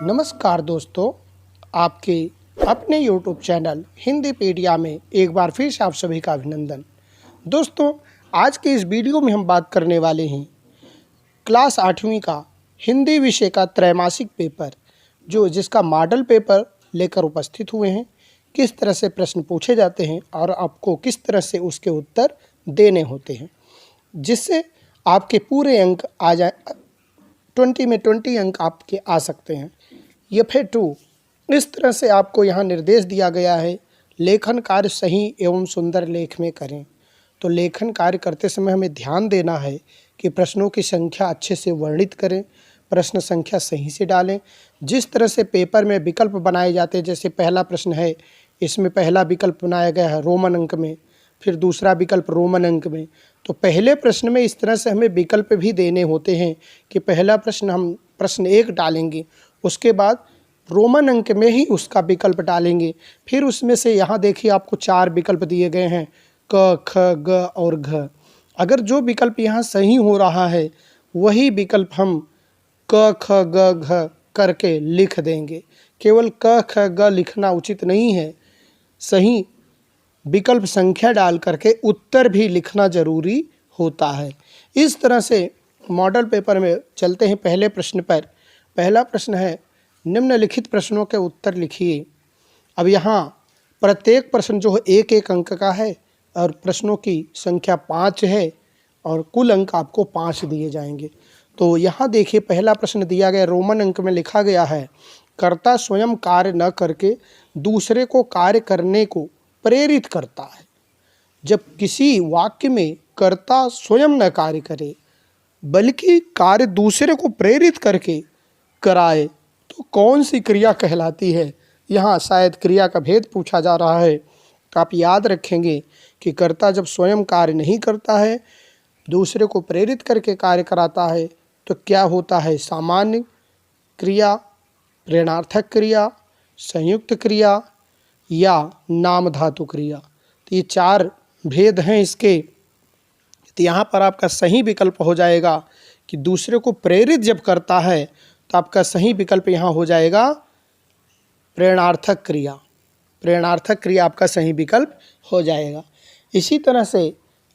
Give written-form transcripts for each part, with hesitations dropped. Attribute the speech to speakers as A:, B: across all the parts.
A: नमस्कार दोस्तों, आपके अपने YouTube चैनल हिंदीपीडिया में एक बार फिर से आप सभी का अभिनंदन। दोस्तों, आज के इस वीडियो में हम बात करने वाले हैं क्लास 8वीं का हिंदी विषय का त्रैमासिक पेपर जिसका मॉडल पेपर लेकर उपस्थित हुए हैं। किस तरह से प्रश्न पूछे जाते हैं और आपको किस तरह से उसके उत्तर देने होते हैं, जिससे आपके पूरे अंक आ जाए, 20 में 20 अंक आपके आ सकते हैं। F2 इस तरह से आपको यहाँ निर्देश दिया गया है, लेखन कार्य सही एवं सुंदर लेख में करें। तो लेखन कार्य करते समय हमें ध्यान देना है कि प्रश्नों की संख्या अच्छे से वर्णित करें, प्रश्न संख्या सही से डालें। जिस तरह से पेपर में विकल्प बनाए जाते हैं, जैसे पहला प्रश्न है, इसमें पहला विकल्प बनाया गया है रोमन अंक में, फिर दूसरा विकल्प रोमन अंक में। तो पहले प्रश्न में इस तरह से हमें विकल्प भी देने होते हैं कि पहला प्रश्न हम प्रश्न 1 डालेंगे, उसके बाद रोमन अंक में ही उसका विकल्प डालेंगे। फिर उसमें से यहाँ देखिए आपको 4 विकल्प दिए गए हैं, क, ख, ग और घ। अगर जो विकल्प यहाँ सही हो रहा है वही विकल्प हम क, ख, ग, घ करके लिख देंगे। केवल क, ख, ग लिखना उचित नहीं है, सही विकल्प संख्या डाल करके उत्तर भी लिखना जरूरी होता है। इस तरह से मॉडल पेपर में चलते हैं पहले प्रश्न पर। पहला प्रश्न है, निम्नलिखित प्रश्नों के उत्तर लिखिए। अब यहाँ प्रत्येक प्रश्न जो है 1-1 अंक का है और प्रश्नों की संख्या 5 है और कुल अंक आपको 5 दिए जाएंगे। तो यहाँ देखिए पहला प्रश्न दिया गया, रोमन अंक में लिखा गया है, कर्ता स्वयं कार्य न करके दूसरे को कार्य करने को प्रेरित करता है। जब किसी वाक्य में कर्ता स्वयं न कार्य करे बल्कि कार्य दूसरे को प्रेरित करके कराए तो कौन सी क्रिया कहलाती है। यहाँ शायद क्रिया का भेद पूछा जा रहा है। तो आप याद रखेंगे कि कर्ता जब स्वयं कार्य नहीं करता है, दूसरे को प्रेरित करके कार्य कराता है, तो क्या होता है, सामान्य क्रिया, प्रेरणार्थक क्रिया, संयुक्त क्रिया या नाम धातु क्रिया। तो ये 4 भेद हैं इसके। तो यहाँ पर आपका सही विकल्प हो जाएगा कि दूसरे को प्रेरित जब करता है तो आपका सही विकल्प यहाँ हो जाएगा प्रेरणार्थक क्रिया। प्रेरणार्थक क्रिया आपका सही विकल्प हो जाएगा। इसी तरह से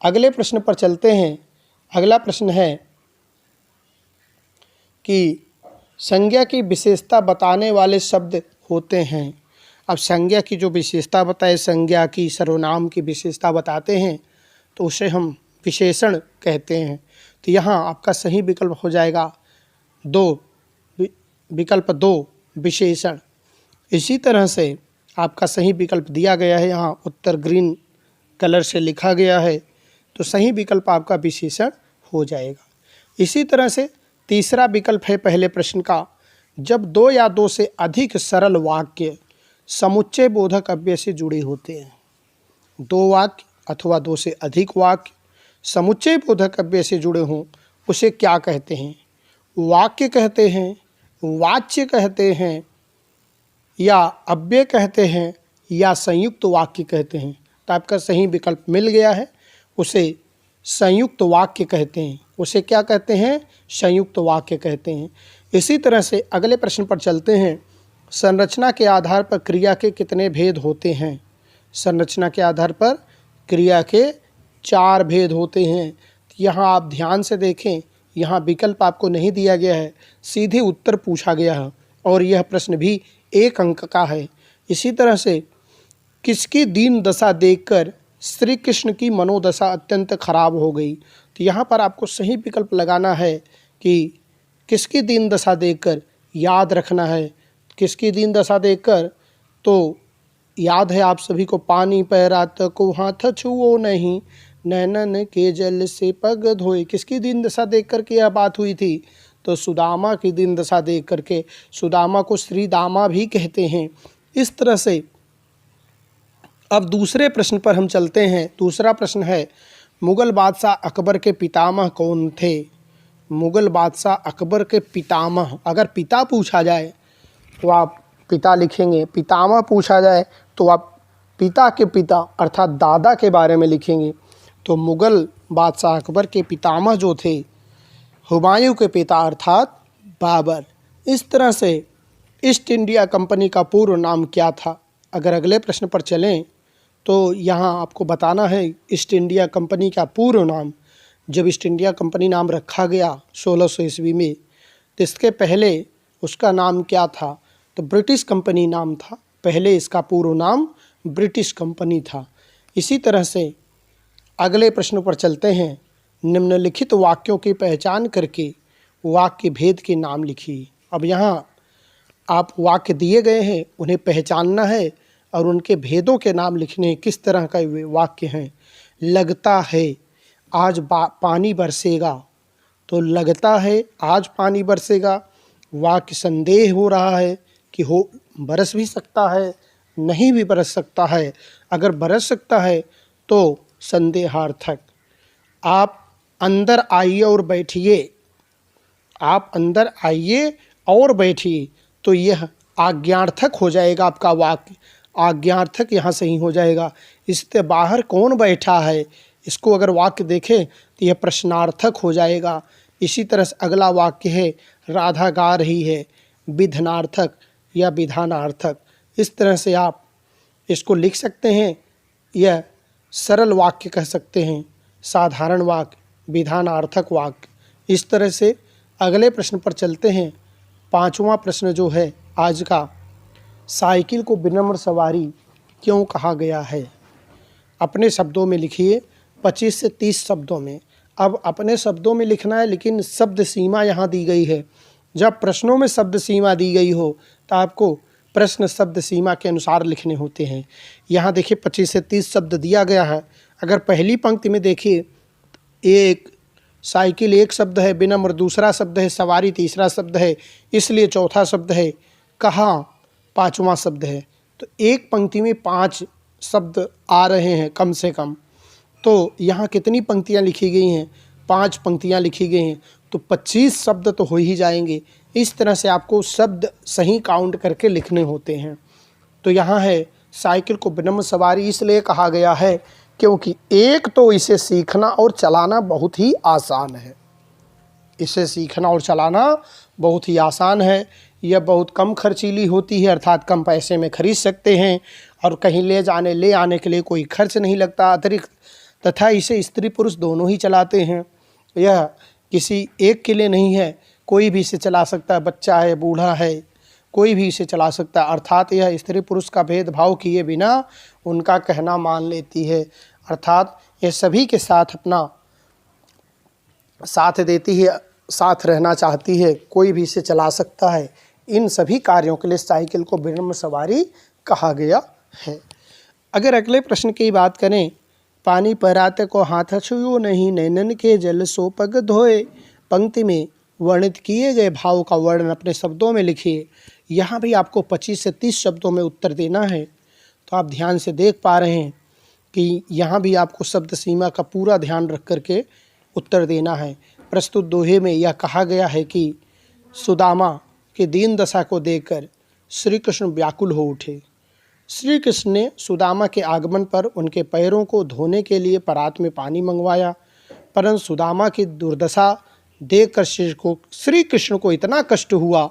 A: अगले प्रश्न पर चलते हैं। अगला प्रश्न है कि संज्ञा की विशेषता बताने वाले शब्द होते हैं। अब संज्ञा की जो विशेषता बताए, संज्ञा की सर्वनाम की विशेषता बताते हैं, तो उसे हम विशेषण कहते हैं। तो यहाँ आपका सही विकल्प हो जाएगा विकल्प 2 विशेषण। इसी तरह से आपका सही विकल्प दिया गया है, यहाँ उत्तर ग्रीन कलर से लिखा गया है, तो सही विकल्प आपका विशेषण हो जाएगा। इसी तरह से तीसरा विकल्प है पहले प्रश्न का, जब 2 या 2 से अधिक सरल वाक्य समुच्चय बोधक अव्यय से जुड़े होते हैं। 2 वाक्य अथवा 2 से अधिक वाक्य समुच्चय बोधक अव्यय से जुड़े हों, उसे क्या कहते हैं, वाक्य कहते हैं, वाच्य कहते हैं, या अव्यय कहते हैं, या संयुक्त वाक्य कहते हैं। तो आपका सही विकल्प मिल गया है, उसे संयुक्त वाक्य कहते हैं। उसे क्या कहते हैं, संयुक्त वाक्य कहते हैं। इसी तरह से अगले प्रश्न पर चलते हैं। संरचना के आधार पर क्रिया के कितने भेद होते हैं। संरचना के आधार पर क्रिया के 4 भेद होते हैं। यहाँ आप ध्यान से देखें, यहाँ विकल्प आपको नहीं दिया गया है, सीधे उत्तर पूछा गया है और यह प्रश्न भी 1 अंक का है। इसी तरह से किसकी दीन दशा देखकर श्री कृष्ण की मनोदशा अत्यंत खराब हो गई। तो यहाँ पर आपको सही विकल्प लगाना है कि किसकी दीन दशा देखकर, याद रखना है किसकी दीन दशा देखकर। तो याद है आप सभी को, पानी पैरा को हाथ छुओ नहीं, नैनन के जल से पग धोए। किसकी दीन दशा देख करके यह बात हुई थी, तो सुदामा की दीन दशा देख करके। सुदामा को श्री दामा भी कहते हैं। इस तरह से अब दूसरे प्रश्न पर हम चलते हैं। दूसरा प्रश्न है, मुगल बादशाह अकबर के पितामह कौन थे। मुगल बादशाह अकबर के पितामह, अगर पिता पूछा जाए तो आप पिता लिखेंगे, पितामह पूछा जाए तो आप पिता के पिता अर्थात दादा के बारे में लिखेंगे। तो मुगल बादशाह अकबर के पितामह जो थे, हुमायूं के पिता अर्थात बाबर। इस तरह से ईस्ट इंडिया कंपनी का पूर्व नाम क्या था? अगर अगले प्रश्न पर चलें तो यहाँ आपको बताना है ईस्ट इंडिया कंपनी का पूर्व नाम। जब ईस्ट इंडिया कंपनी नाम रखा गया 1600 ईस्वी में, तो इसके पहले उसका नाम क्या था? तो ब्रिटिश कंपनी नाम था। पहले इसका पूर्व नाम ब्रिटिश कंपनी था। इसी तरह से अगले प्रश्न पर चलते हैं। निम्नलिखित वाक्यों की पहचान करके वाक्य भेद के नाम लिखिए। अब यहाँ आप वाक्य दिए गए हैं, उन्हें पहचानना है और उनके भेदों के नाम लिखने हैं। किस तरह का वे वाक्य हैं? लगता है आज पानी बरसेगा, तो लगता है आज पानी बरसेगा। वाक्य संदेह हो रहा है कि हो बरस भी सकता है, नहीं भी बरस सकता है। अगर बरस सकता है तो संदेहार्थक। आप अंदर आइए और बैठिए, आप अंदर आइए और बैठिए, तो यह आज्ञार्थक हो जाएगा। आपका वाक्य आज्ञार्थक यहाँ सही हो जाएगा। इससे बाहर कौन बैठा है, इसको अगर वाक्य देखें तो यह प्रश्नार्थक हो जाएगा। इसी तरह से अगला वाक्य है राधा गा रही है, विधानार्थक या विधानार्थक। इस तरह से आप इसको लिख सकते हैं। यह सरल वाक्य कह सकते हैं, साधारण वाक्य, विधानार्थक वाक्य। इस तरह से अगले प्रश्न पर चलते हैं। पांचवा प्रश्न जो है आज का, साइकिल को विनम्र सवारी क्यों कहा गया है? अपने शब्दों में लिखिए, 25 से 30 शब्दों में। अब अपने शब्दों में लिखना है, लेकिन शब्द सीमा यहाँ दी गई है। जब प्रश्नों में शब्द सीमा दी गई हो तो आपको प्रश्न शब्द सीमा के अनुसार लिखने होते हैं। यहाँ देखिए 25 से 30 शब्द दिया गया है। अगर पहली पंक्ति में देखिए, एक साइकिल एक शब्द है, विनम्र दूसरा शब्द है, सवारी तीसरा शब्द है, इसलिए चौथा शब्द है, कहाँ पांचवा शब्द है। तो एक पंक्ति में 5 शब्द आ रहे हैं कम से कम। तो यहाँ कितनी पंक्तियाँ लिखी गई हैं? 5 पंक्तियाँ लिखी गई हैं, तो 25 शब्द तो हो ही जाएंगे। इस तरह से आपको शब्द सही काउंट करके लिखने होते हैं। तो यहाँ है साइकिल को विनम्र सवारी इसलिए कहा गया है क्योंकि एक तो इसे सीखना और चलाना बहुत ही आसान है। इसे सीखना और चलाना बहुत ही आसान है। यह बहुत कम खर्चीली होती है, अर्थात कम पैसे में खरीद सकते हैं और कहीं ले आने के लिए कोई खर्च नहीं लगता अतिरिक्त, तथा इसे स्त्री पुरुष दोनों ही चलाते हैं। यह किसी एक के लिए नहीं है, कोई भी इसे चला सकता है, बच्चा है, बूढ़ा है, कोई भी इसे चला सकता है। अर्थात यह स्त्री पुरुष का भेदभाव किए बिना उनका कहना मान लेती है। अर्थात यह सभी के साथ अपना साथ देती है, साथ रहना चाहती है, कोई भी इसे चला सकता है। इन सभी कार्यों के लिए साइकिल को विनम्र सवारी कहा गया है। अगर अगले प्रश्न की बात करें, पानी पराते को हाथ छुओ नहीं, नैनन के जल सो पग धोए। पंक्ति में वर्णित किए गए भाव का वर्णन अपने शब्दों में लिखिए। यहाँ भी आपको 25 से 30 शब्दों में उत्तर देना है। तो आप ध्यान से देख पा रहे हैं कि यहाँ भी आपको शब्द सीमा का पूरा ध्यान रख करके उत्तर देना है। प्रस्तुत दोहे में यह कहा गया है कि सुदामा के दीन दशा को देखकर श्री कृष्ण व्याकुल हो उठे। श्री कृष्ण ने सुदामा के आगमन पर उनके पैरों को धोने के लिए परात में पानी मंगवाया, परंतु सुदामा की दुर्दशा देखकर श्री कृष्ण को इतना कष्ट हुआ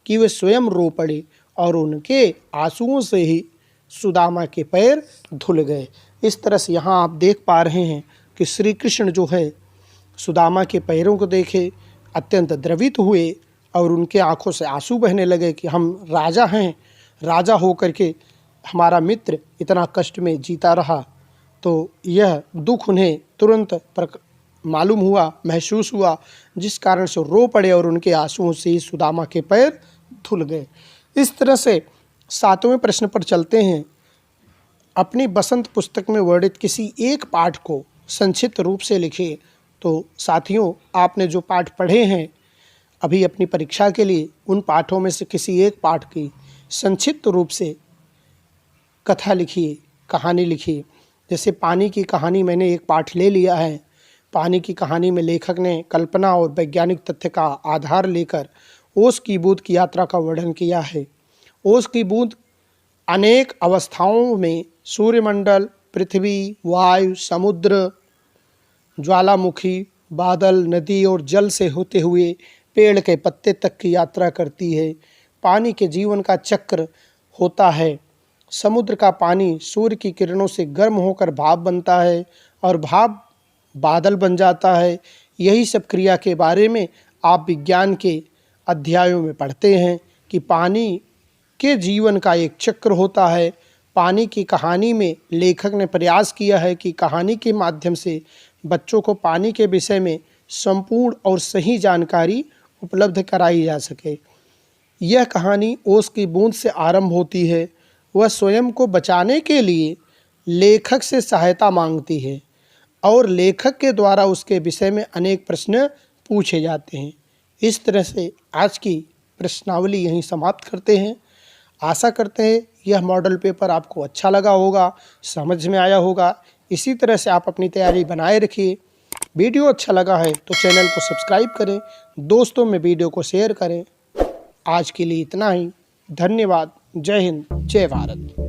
A: कि वे स्वयं रो पड़े और उनके आंसुओं से ही सुदामा के पैर धुल गए। इस तरह से यहाँ आप देख पा रहे हैं कि श्री कृष्ण जो है सुदामा के पैरों को देखे अत्यंत द्रवित हुए और उनके आंखों से आंसू बहने लगे कि हम राजा हैं, राजा होकर के हमारा मित्र इतना कष्ट में जीता रहा। तो यह दुख उन्हें तुरंत मालूम हुआ, महसूस हुआ, जिस कारण से रो पड़े और उनके आंसुओं से ही सुदामा के पैर धुल गए। इस तरह से 7वें प्रश्न पर चलते हैं। अपनी बसंत पुस्तक में वर्णित किसी एक पाठ को संक्षिप्त रूप से लिखिए। तो साथियों, आपने जो पाठ पढ़े हैं अभी अपनी परीक्षा के लिए, उन पाठों में से किसी एक पाठ की संक्षिप्त रूप से कथा लिखिए, कहानी लिखिए। जैसे पानी की कहानी मैंने एक पाठ ले लिया है। पानी की कहानी में लेखक ने कल्पना और वैज्ञानिक तथ्य का आधार लेकर ओस की बूंद की यात्रा का वर्णन किया है। ओस की बूंद अनेक अवस्थाओं में सूर्यमंडल, पृथ्वी, वायु, समुद्र, ज्वालामुखी, बादल, नदी और जल से होते हुए पेड़ के पत्ते तक की यात्रा करती है। पानी के जीवन का चक्र होता है। समुद्र का पानी सूर्य की किरणों से गर्म होकर भाप बनता है और भाप बादल बन जाता है। यही सब क्रिया के बारे में आप विज्ञान के अध्यायों में पढ़ते हैं कि पानी के जीवन का एक चक्र होता है। पानी की कहानी में लेखक ने प्रयास किया है कि कहानी के माध्यम से बच्चों को पानी के विषय में संपूर्ण और सही जानकारी उपलब्ध कराई जा सके। यह कहानी ओस की बूंद से आरंभ होती है। वह स्वयं को बचाने के लिए लेखक से सहायता मांगती है और लेखक के द्वारा उसके विषय में अनेक प्रश्न पूछे जाते हैं। इस तरह से आज की प्रश्नावली यहीं समाप्त करते हैं। आशा करते हैं यह मॉडल पेपर आपको अच्छा लगा होगा, समझ में आया होगा। इसी तरह से आप अपनी तैयारी बनाए रखिए। वीडियो अच्छा लगा है तो चैनल को सब्सक्राइब करें, दोस्तों में वीडियो को शेयर करें। आज के लिए इतना ही। धन्यवाद। जय हिंद, जय भारत।